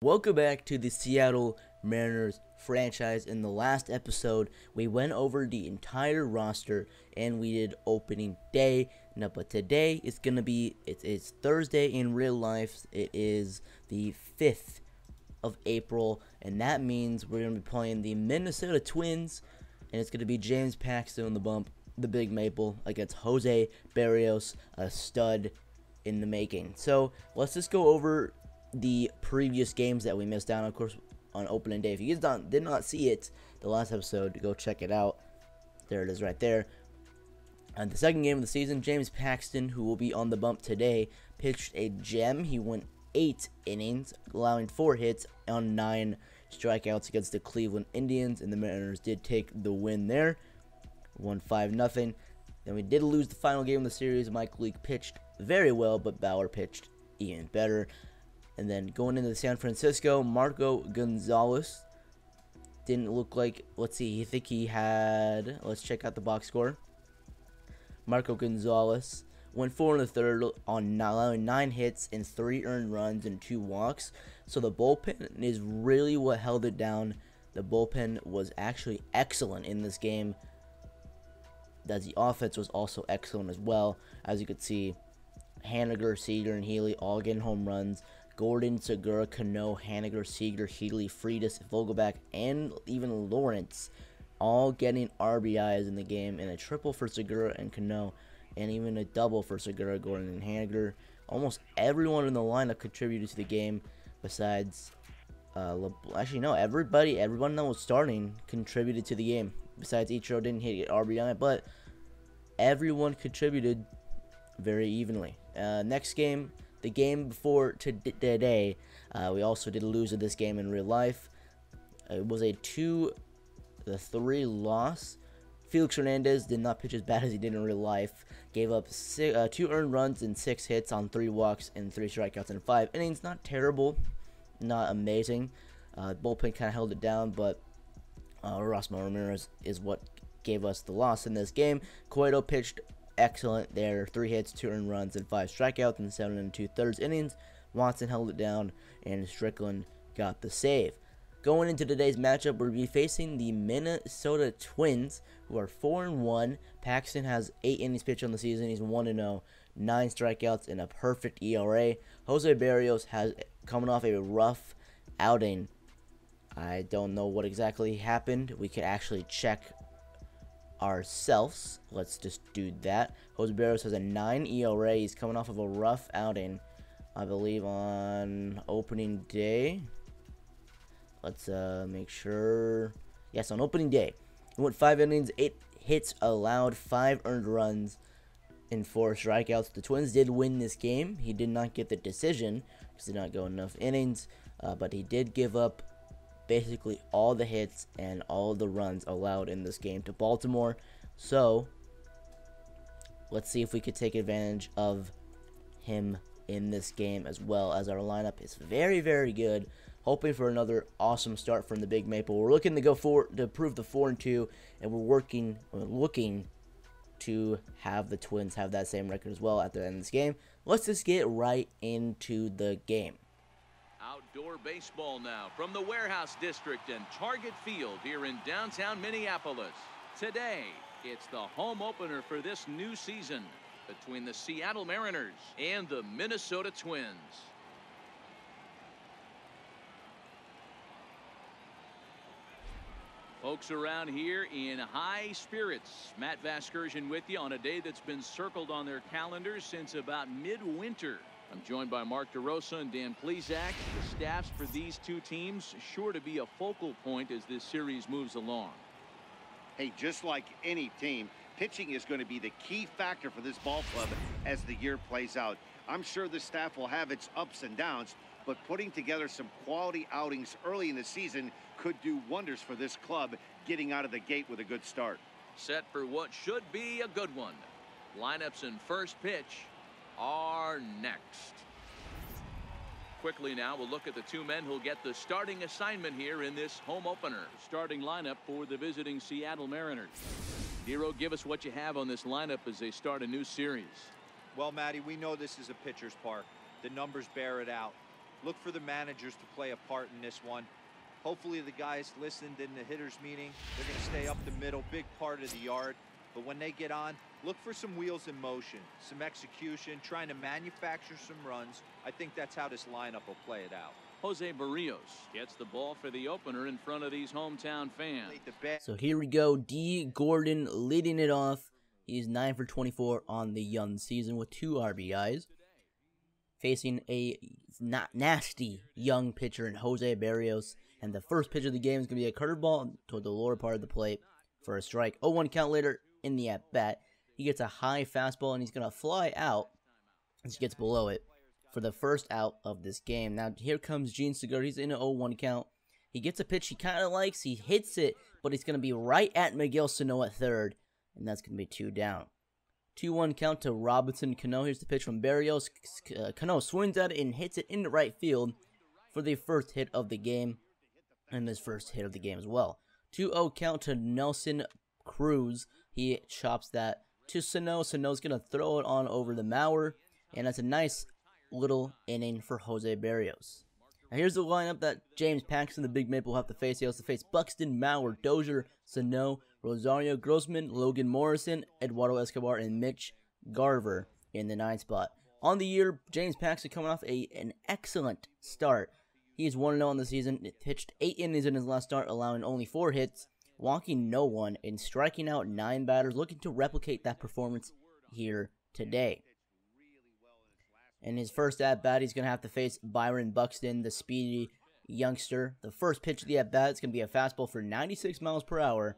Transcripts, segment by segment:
Welcome back to the Seattle Mariners franchise. In the last episode, we went over the entire roster and we did opening day. Now, but today it's gonna be it's Thursday in real life. It is the 5th of April, and that means we're gonna be playing the Minnesota Twins, and it's gonna be James Paxton on the bump, the Big Maple, against Jose Barrios, a stud in the making. So let's just go over the previous games that we missed out on, of course, on opening day. If you guys did not see it, the last episode, go check it out. There it is right there. And the second game of the season, James Paxton, who will be on the bump today, pitched a gem. He went 8 innings, allowing 4 hits on 9 strikeouts against the Cleveland Indians, and the Mariners did take the win there. Won 5-0. Then we did lose the final game of the series. Mike Leake pitched very well, but Bauer pitched even better. And then going into San Francisco, Marco Gonzalez didn't look like, let's check out the box score. Marco Gonzalez went 4 1/3 on allowing 9 hits and 3 earned runs and 2 walks. So the bullpen is really what held it down. The bullpen was actually excellent in this game, as the offense was also excellent as well. As you could see, Haniger, Seager, and Healy all getting home runs. Gordon, Segura, Cano, Haniger, Seager, Healy, Freitas, Vogelback, and even Lawrence all getting RBIs in the game, and a triple for Segura and Cano, and even a double for Segura, Gordon, and Haniger. Almost everyone in the lineup contributed to the game besides, everyone that was starting contributed to the game. Besides Ichiro didn't hit RBI, but everyone contributed very evenly. Next game, the game before today, we also did lose in this game in real life. It was a 2-3 loss. Felix Hernandez did not pitch as bad as he did in real life. Gave up 2 earned runs and 6 hits on 3 walks and 3 strikeouts in 5 innings. Not terrible, not amazing. Bullpen kind of held it down, but Erasmo Ramirez is what gave us the loss in this game. Cueto pitched excellent there, 3 hits, 2 earned runs, and 5 strikeouts in 7 2/3 innings. Watson held it down, and Strickland got the save. Going into today's matchup, we'll be facing the Minnesota Twins, who are 4-1. Paxton has 8 innings pitched on the season. He's 1-0, 9 strikeouts, and a perfect ERA. Jose Barrios has coming off a rough outing. I don't know what exactly happened. We could actually check ourselves. Let's just do that. Jose Barrios has a 9 ERA. He's coming off of a rough outing, I believe, on opening day. Let's make sure. Yes, on opening day. He went 5 innings, 8 hits allowed, 5 earned runs, and 4 strikeouts. The Twins did win this game. He did not get the decision because he did not go enough innings, but he did give up basically all the hits and all the runs allowed in this game to Baltimore. So let's see if we could take advantage of him in this game, as well as our lineup is very, very good. Hoping for another awesome start from the Big Maple. We're looking to go to prove the 4-2, and we're looking to have the Twins have that same record as well at the end of this game. Let's just get right into the game. Outdoor baseball now from the Warehouse District and Target Field here in downtown Minneapolis. Today, it's the home opener for this new season between the Seattle Mariners and the Minnesota Twins. Folks around here in high spirits. Matt Vasgersian with you on a day that's been circled on their calendars since about midwinter. I'm joined by Mark DeRosa and Dan Plesac. The staffs for these two teams sure to be a focal point as this series moves along. Hey, just like any team, pitching is going to be the key factor for this ball club as the year plays out. I'm sure the staff will have its ups and downs, but putting together some quality outings early in the season could do wonders for this club getting out of the gate with a good start. Set for what should be a good one. Lineups and first pitch are next. Quickly now, we'll look at the 2 men who'll get the starting assignment here in this home opener. Starting lineup for the visiting Seattle Mariners. Hero, give us what you have on this lineup as they start a new series. Well, Matty, we know this is a pitcher's park. The numbers bear it out. look for the managers to play a part in this one. Hopefully the guys listened in the hitters meeting. They're going to stay up the middle, big part of the yard. But when they get on, look for some wheels in motion, some execution, trying to manufacture some runs. I think that's how this lineup will play it out. Jose Barrios gets the ball for the opener in front of these hometown fans. So here we go. D. Gordon leading it off. He's 9 for 24 on the young season with 2 RBIs. Facing a nasty young pitcher in Jose Barrios. And the first pitch of the game is going to be a curveball toward the lower part of the plate for a strike. 0-1 count later in the at-bat. He gets a high fastball and he's going to fly out as he gets below it for the first out of this game. Now here comes Gene Segura. He's in an 0-1 count. He gets a pitch he kind of likes. He hits it, but he's going to be right at Miguel Sano at third. And that's going to be 2 down. 2-1 count to Robinson Cano. Here's the pitch from Barrios. Cano swings at it and hits it into right field for the first hit of the game. And his first hit of the game as well. 2-0 count to Nelson Cruz. He chops that to Sano. Sano's going to throw it on over the Mauer. And that's a nice little inning for Jose Barrios. Now here's the lineup that James Paxton, the Big Maple, will have to face. He has to face Buxton, Mauer, Dozier, Sano, Rosario, Grossman, Logan Morrison, Eduardo Escobar, and Mitch Garver in the 9th spot. On the year, James Paxton coming off an excellent start. He is 1-0 on the season, pitched 8 innings in his last start, allowing only 4 hits, walking no one, and striking out 9 batters, looking to replicate that performance here today. In his first at-bat, he's going to have to face Byron Buxton, the speedy youngster. The first pitch of the at-bat is going to be a fastball for 96 miles per hour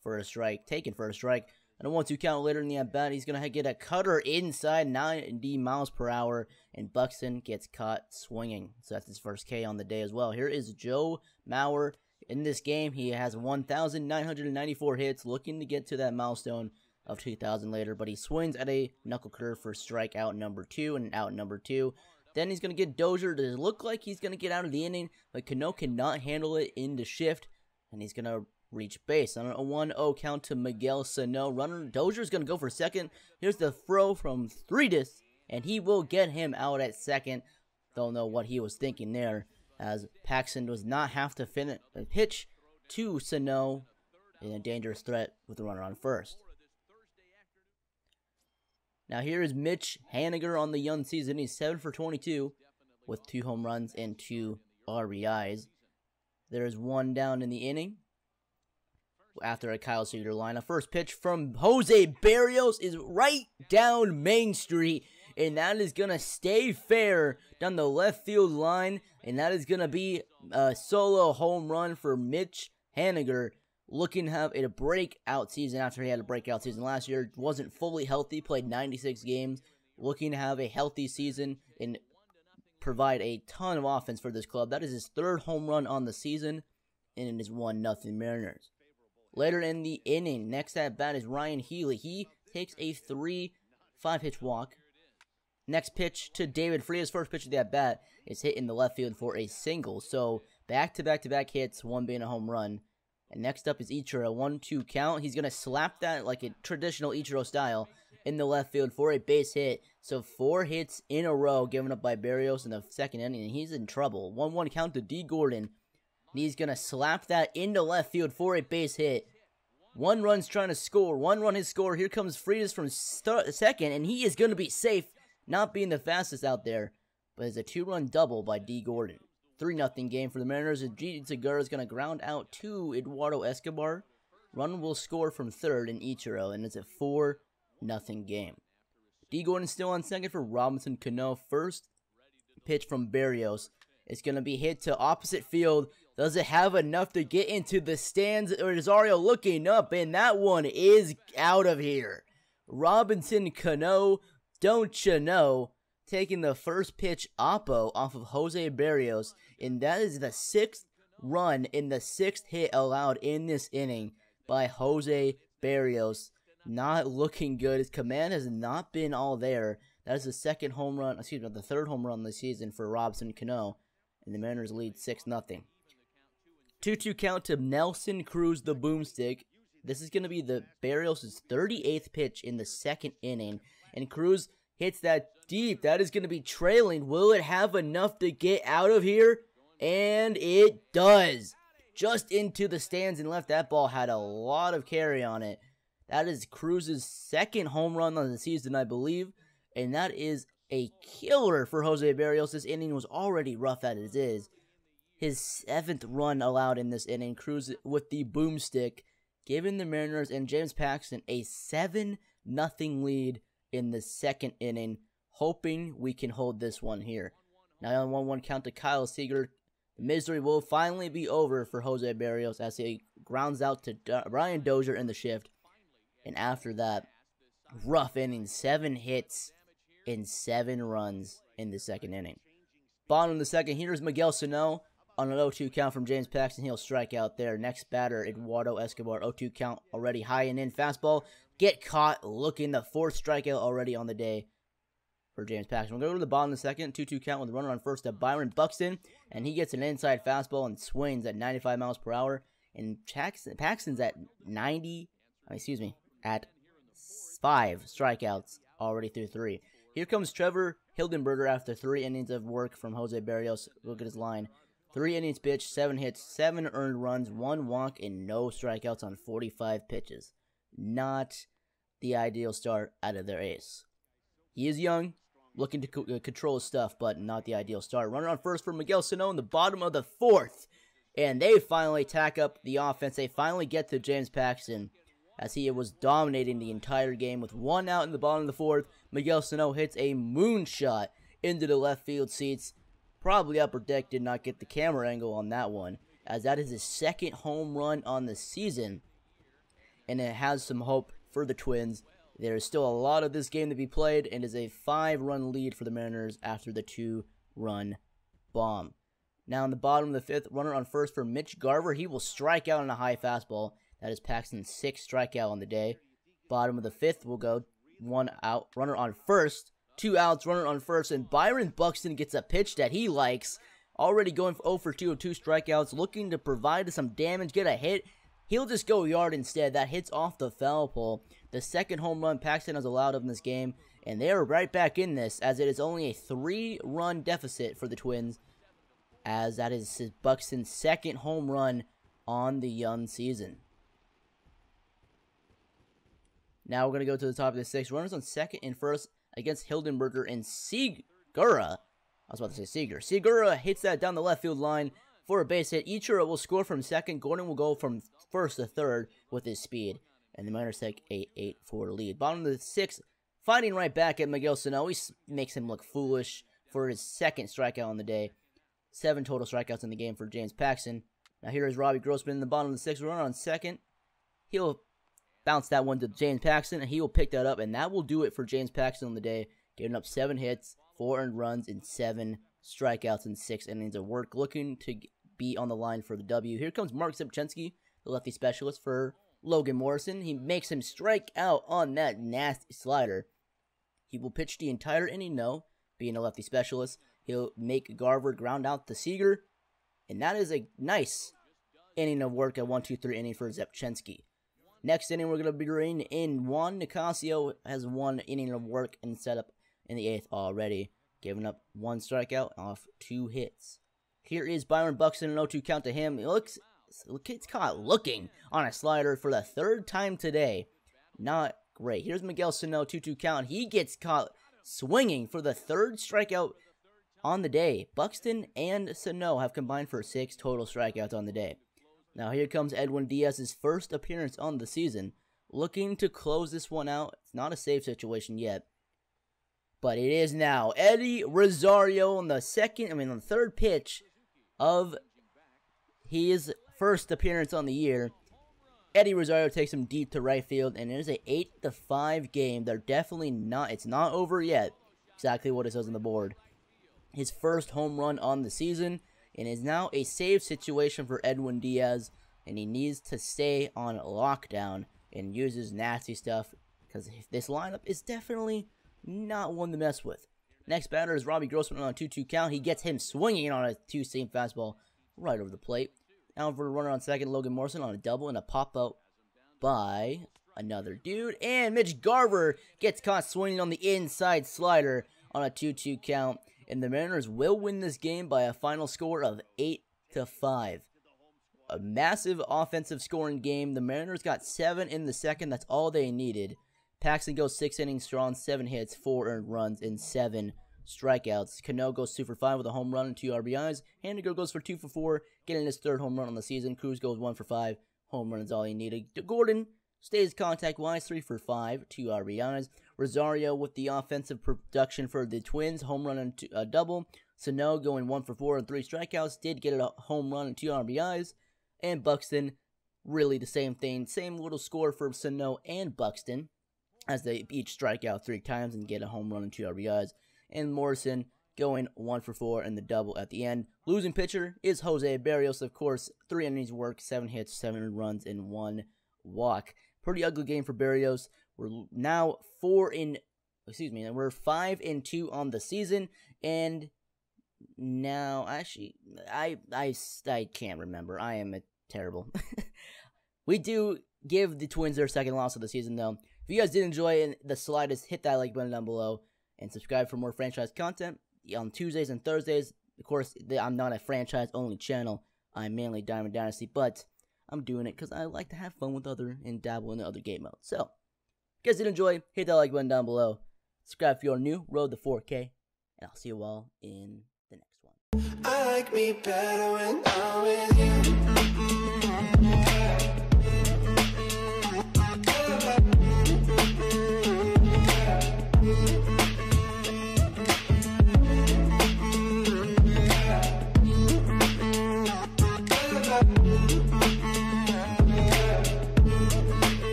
for a strike, taken for a strike. And a 1-2 count later in the at-bat, he's going to get a cutter inside 90 miles per hour, and Buxton gets caught swinging. So that's his first K on the day as well. Here is Joe Mauer. In this game, he has 1,994 hits, looking to get to that milestone of 2,000 later, but he swings at a knuckle curve for strikeout number 2 and out number 2. Then he's going to get Dozier to look like he's going to get out of the inning, but Cano cannot handle it in the shift, and he's going to reach base on a 1-0 count to Miguel Sano. Dozier's going to go for second. Here's the throw from Threedis, and he will get him out at second. Don't know what he was thinking there, as Paxton does not have to finish a pitch to Sano in a dangerous threat with the runner on first. Now here is Mitch Haniger on the young season. He's 7 for 22 with 2 home runs and 2 RBIs. There is 1 down in the inning after a Kyle Seager line. A first pitch from Jose Barrios is right down Main Street, and that is going to stay fair down the left field line, and that is going to be a solo home run for Mitch Haniger, looking to have a breakout season after he had a breakout season last year. Wasn't fully healthy, played 96 games, looking to have a healthy season and provide a ton of offense for this club. That is his 3rd home run on the season, and it is 1-0 Mariners. Later in the inning, next at bat is Ryan Healy. He takes a 5-pitch walk. Next pitch to David Frias. First pitch of the at bat is hit in the left field for a single. So back-to-back hits, 1 being a home run. And next up is Ichiro, 1-2 count. He's going to slap that like a traditional Ichiro style in the left field for a base hit. So 4 hits in a row given up by Barrios in the second inning, and he's in trouble. 1-1 count to D. Gordon. He's going to slap that into left field for a base hit. 1 run's trying to score. 1 run is scored. Here comes Friedis from second, and he is going to be safe, not being the fastest out there. But it's a 2-run double by D. Gordon. 3-0 game for the Mariners. Gene Segura is going to ground out to Eduardo Escobar. Run will score from third in Ichiro, and it's a 4-0 game. D. Gordon still on second for Robinson Cano. First pitch from Barrios. It's going to be hit to opposite field. Does it have enough to get into the stands? Rosario looking up, and that one is out of here. Robinson Cano, don't you know, taking the first pitch oppo off of Jose Barrios, and that is the 6th run in the 6th hit allowed in this inning by Jose Barrios. Not looking good. His command has not been all there. That is the 3rd home run of the season for Robinson Cano, and the Mariners lead 6-0. 2-2 count to Nelson Cruz, the boomstick. This is going to be the Barrios' 38th pitch in the 2nd inning. And Cruz, hits that deep. That is going to be trailing. Will it have enough to get out of here? And it does. Just into the stands and left. That ball had a lot of carry on it. That is Cruz's second home run on the season, I believe. And that is a killer for Jose Barrios. This inning was already rough as it is. His 7th run allowed in this inning. Cruz with the boomstick, giving the Mariners and James Paxton a 7-0 lead in the second inning, hoping we can hold this one here. Now on 1-1 count to Kyle Seager. The misery will finally be over for Jose Barrios as he grounds out to Brian Dozier in the shift. And after that, rough inning, 7 hits and 7 runs in the second inning. Bottom of the second, here's Miguel Sano on an 0-2 count from James Paxton. He'll strike out there. Next batter, Eduardo Escobar, 0-2 count, already high and in. Fastball, get caught, looking the 4th strikeout already on the day for James Paxton. We'll go to the bottom of the second, 2-2 count with a runner on first to Byron Buxton, and he gets an inside fastball and swings at 95 miles per hour. And Paxton's at 5 strikeouts already through 3. Here comes Trevor Hildenberger after 3 innings of work from Jose Barrios. Look at his line. 3 innings pitched, 7 hits, 7 earned runs, 1 walk, and no strikeouts on 45 pitches. Not the ideal start out of their ace. He is young, looking to control his stuff, but not the ideal start. Runner on first for Miguel Sano in the bottom of the 4th. And they finally tack up the offense. They finally get to James Paxton, as he was dominating the entire game with 1 out in the bottom of the 4th. Miguel Sano hits a moonshot into the left field seats. Probably upper deck did not get the camera angle on that one, as that is his 2nd home run on the season. And it has some hope for the Twins. There is still a lot of this game to be played, and is a 5-run lead for the Mariners after the 2-run bomb. Now in the bottom of the 5th, runner on first for Mitch Garver. He will strike out on a high fastball. That is Paxton's 6th strikeout on the day. Bottom of the 5th will go 1 out, runner on first, 2 outs, runner on first, and Byron Buxton gets a pitch that he likes. Already going for 0 for 2 of 2 strikeouts, looking to provide some damage, get a hit. He'll just go yard instead. That hits off the foul pole. The 2nd home run Paxton has allowed in this game, and they are right back in this, as it is only a 3-run deficit for the Twins, as that is Buxton's 2nd home run on the young season. Now we're going to go to the top of the 6th. Runners on 2nd and 1st against Hildenberger and Segura. I was about to say Seager. Segura hits that down the left field line for a base hit. Ichiro will score from 2nd. Gordon will go from 1st to 3rd with his speed. And the Mariners take a 8-4 lead. Bottom of the 6th, fighting right back at Miguel Sano. He makes him look foolish for his 2nd strikeout on the day. 7 total strikeouts in the game for James Paxton. Now here is Robbie Grossman in the bottom of the 6th. Runner on 2nd. He'll bounce that one to James Paxton, and he will pick that up, and that will do it for James Paxton on the day, giving up 7 hits, 4 earned runs, and 7 strikeouts in 6 innings of work, looking to be on the line for the W. Here comes Mark Zipchensky, the lefty specialist for Logan Morrison. He makes him strike out on that nasty slider. He will pitch the entire inning, no, being a lefty specialist. He'll make Garver ground out to Seager, and that is a nice inning of work, a 1-2-3 inning for Zipchensky. Next inning, we're going to be bringing in Juan Nicasio. Has 1 inning of work and set up in the 8th already, giving up 1 strikeout off 2 hits. Here is Byron Buxton, an 0-2 count to him. It's caught looking on a slider for the 3rd time today. Not great. Here's Miguel Sano, 2-2 count. He gets caught swinging for the 3rd strikeout on the day. Buxton and Sano have combined for 6 total strikeouts on the day. Now here comes Edwin Diaz's 1st appearance on the season, looking to close this one out. It's not a save situation yet, but it is now. Eddie Rosario on the 3rd pitch of his 1st appearance on the year. Eddie Rosario takes him deep to right field, and it is a 8-5 game. They're definitely not. It's not over yet. Exactly what it says on the board. His 1st home run on the season. And is now a save situation for Edwin Diaz, and he needs to stay on lockdown and use his nasty stuff, because this lineup is definitely not one to mess with. Next batter is Robbie Grossman on a 2-2 count. He gets him swinging on a 2-seam fastball right over the plate. Now for the runner on 2nd, Logan Morrison on a double and a pop-out by another dude. And Mitch Garver gets caught swinging on the inside slider on a 2-2 count. And the Mariners will win this game by a final score of 8-5. A massive offensive scoring game. The Mariners got 7 in the second. That's all they needed. Paxton goes 6 innings strong, 7 hits, 4 earned runs, and 7 strikeouts. Cano goes 2 for 5 with a home run and 2 RBIs. Haniger goes for 2 for 4, getting his 3rd home run on the season. Cruz goes 1 for 5. Home run is all he needed. Gordon stays contact-wise, 3 for 5, 2 RBIs. Rosario with the offensive production for the Twins, home run and a double. Sano going 1 for 4 and 3 strikeouts, did get a home run and 2 RBIs. And Buxton, really the same thing. Same little score for Sano and Buxton, as they each strike out 3 times and get a home run and 2 RBIs. And Morrison going 1 for 4 and the double at the end. Losing pitcher is Jose Berrios, of course. 3 innings work, 7 hits, 7 runs, and 1 walk. Pretty ugly game for Berrios. We're now 5-2 on the season, and now actually I can't remember. I am terrible. We do give the Twins their 2nd loss of the season, though. If you guys did enjoy it in the slightest, hit that like button down below and subscribe for more franchise content on Tuesdays and Thursdays. Of course, I'm not a franchise-only channel. I'm mainly Diamond Dynasty, but I'm doing it because I like to have fun with and dabble in the other game modes. So, if you guys did enjoy, hit that like button down below. Subscribe if you're new, road to 4K, and I'll see you all in the next one. I like me better when I'm with you.